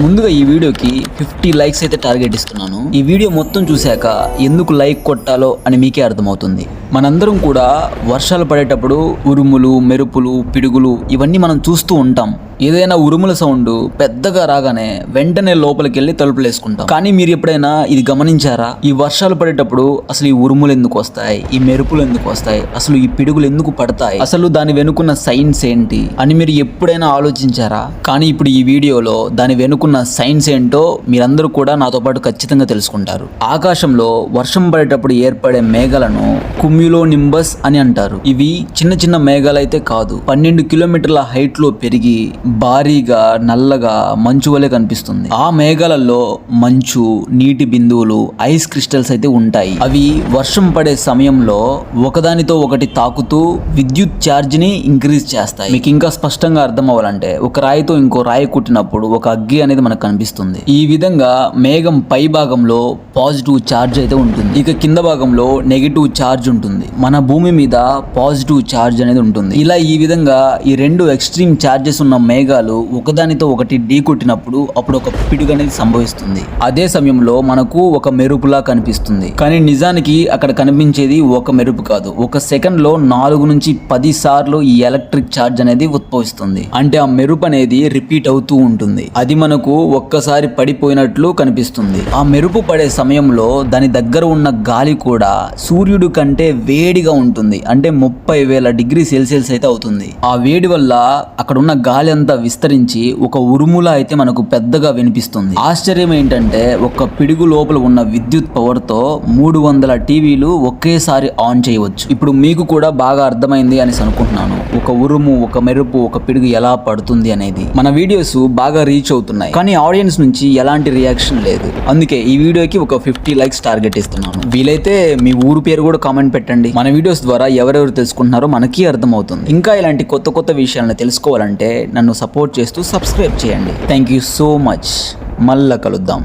ముందుగా ఈ వీడియోకి 50 లైక్స్ అయితే టార్గెట్ ఇస్తున్నాను. ఈ వీడియో మొత్తం చూశాక ఎందుకు లైక్ కొట్టాలో అని మీకే అర్థమవుతుంది. మనందరం కూడా వర్షాలు పడేటప్పుడు ఉరుములు, మెరుపులు, పిడుగులు ఇవన్నీ మనం చూస్తూ ఉంటాం. ఏదైనా ఉరుముల సౌండ్ పెద్దగా రాగానే వెంటనే లోపలికి వెళ్ళి తలుపులు వేసుకుంటాం. కానీ మీరు ఎప్పుడైనా ఇది గమనించారా? ఈ వర్షాలు పడేటప్పుడు అసలు ఈ ఉరుములు ఎందుకు వస్తాయి, ఈ మెరుపులు ఎందుకు వస్తాయి, అసలు ఈ పిడుగులు ఎందుకు పడతాయి, అసలు దాని వెనుకున్న సైన్స్ ఏంటి అని మీరు ఎప్పుడైనా ఆలోచించారా? కానీ ఇప్పుడు ఈ వీడియోలో దాని వెనుకున్న సైన్స్ ఏంటో మీరందరూ కూడా నాతో పాటు ఖచ్చితంగా తెలుసుకుంటారు. ఆకాశంలో వర్షం పడేటప్పుడు ఏర్పడే మేఘాలను కుమ్యులో నింబస్ అని అంటారు. ఇవి చిన్న చిన్న మేఘాలు అయితే కాదు, 12 కిలోమీటర్ల హైట్ లో పెరిగి భారీగా నల్లగా మంచు వలె కనిపిస్తుంది. ఆ మేఘాలలో మంచు, నీటి బిందువులు, ఐస్ క్రిస్టల్స్ అయితే ఉంటాయి. అవి వర్షం పడే సమయంలో ఒకదానితో ఒకటి తాకుతూ విద్యుత్ ఛార్జ్ ని ఇంక్రీజ్ చేస్తాయి. మీకు ఇంకా స్పష్టంగా అర్థం అవ్వాలంటే ఒక రాయితో ఇంకో రాయి కుట్టినప్పుడు ఒక అగ్గి అనేది మనకు కనిపిస్తుంది. ఈ విధంగా మేఘం పై భాగంలో పాజిటివ్ ఛార్జ్ అయితే ఉంటుంది, ఇక కింద భాగంలో నెగిటివ్ ఛార్జ్ ఉంటుంది. మన భూమి మీద పాజిటివ్ ఛార్జ్ అనేది ఉంటుంది. ఇలా ఈ విధంగా ఈ రెండు ఎక్స్ట్రీమ్ ఛార్జెస్ ఉన్న మేఘాలు ఒకదానితో ఒకటి ఢీ కొట్టినప్పుడు అప్పుడు ఒక పిడుగు అనేది సంభవిస్తుంది. అదే సమయంలో మనకు ఒక మెరుపులా కనిపిస్తుంది. కానీ నిజానికి అక్కడ కనిపించేది ఒక మెరుపు కాదు. ఒక సెకండ్ లో 4 నుంచి 10 సార్లు ఈ ఎలక్ట్రిక్ ఛార్జ్ అనేది ఉద్భవిస్తుంది. అంటే ఆ మెరుపు అనేది రిపీట్ అవుతూ ఉంటుంది. అది మనకు ఒక్కసారి పడిపోయినట్లు కనిపిస్తుంది. ఆ మెరుపు పడే సమయంలో దాని దగ్గర ఉన్న గాలి కూడా సూర్యుడు కంటే వేడిగా ఉంటుంది. అంటే 30,000 డిగ్రీ సెల్సియస్ అయితే అవుతుంది. ఆ వేడి వల్ల అక్కడ ఉన్న గాలి అంతా విస్తరించి ఒక ఉరుములా అయితే మనకు పెద్దగా వినిపిస్తుంది. ఆశ్చర్యం ఏంటంటే ఒక పిడుగు లోపల ఉన్న విద్యుత్ పవర్ తో 300 టీవీలు ఒకేసారి ఆన్ చేయవచ్చు. ఇప్పుడు మీకు కూడా బాగా అర్థమైంది అని అనుకుంటున్నాను, ఒక ఉరుము, ఒక మెరుపు, ఒక పిడుగు ఎలా పడుతుంది అనేది. మన వీడియోస్ బాగా రీచ్ అవుతున్నాయి, కానీ ఆడియన్స్ నుంచి ఎలాంటి రియాక్షన్ లేదు. అందుకే ఈ వీడియోకి ఒక 50 లైక్స్ టార్గెట్ ఇస్తున్నాను. వీలైతే మీ ఊరు పేరు కూడా కామెంట్ పెట్టండి. మన వీడియోస్ ద్వారా ఎవరెవరు తెలుసుకుంటున్నారో మనకి అర్థమవుతుంది. ఇంకా ఇలాంటి కొత్త కొత్త విషయాలను తెలుసుకోవాలంటే నన్ను సపోర్ట్ చేస్తూ సబ్స్క్రైబ్ చేయండి. Thank you so much. మళ్ళా కలుద్దాం.